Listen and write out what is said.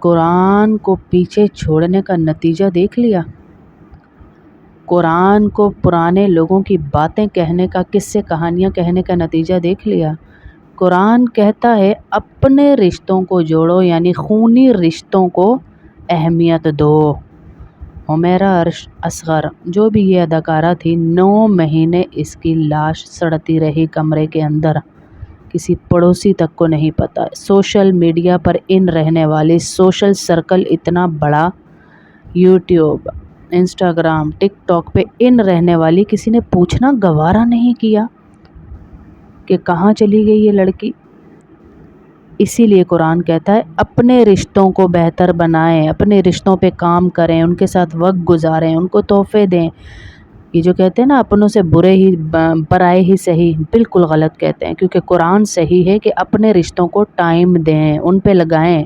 कुरान को पीछे छोड़ने का नतीजा देख लिया। कुरान को पुराने लोगों की बातें कहने का, किस्से कहानियाँ कहने का नतीजा देख लिया। कुरान कहता है अपने रिश्तों को जोड़ो, यानी खूनी रिश्तों को अहमियत दो। हुमैरा असगर जो भी ये अदाकारा थी, 9 महीने इसकी लाश सड़ती रही कमरे के अंदर, किसी पड़ोसी तक को नहीं पता। सोशल मीडिया पर इन रहने वाली, सोशल सर्कल इतना बड़ा, यूट्यूब, इंस्टाग्राम, टिकटॉक पे इन रहने वाली, किसी ने पूछना गवारा नहीं किया कि कहाँ चली गई ये लड़की। इसीलिए कुरान कहता है अपने रिश्तों को बेहतर बनाएं, अपने रिश्तों पे काम करें, उनके साथ वक्त गुजारें, उनको तोहफे दें। ये जो कहते हैं ना अपनों से बुरे ही पराए ही सही, बिल्कुल गलत कहते हैं, क्योंकि कुरान सही है कि अपने रिश्तों को टाइम दें, उन पे लगाएं।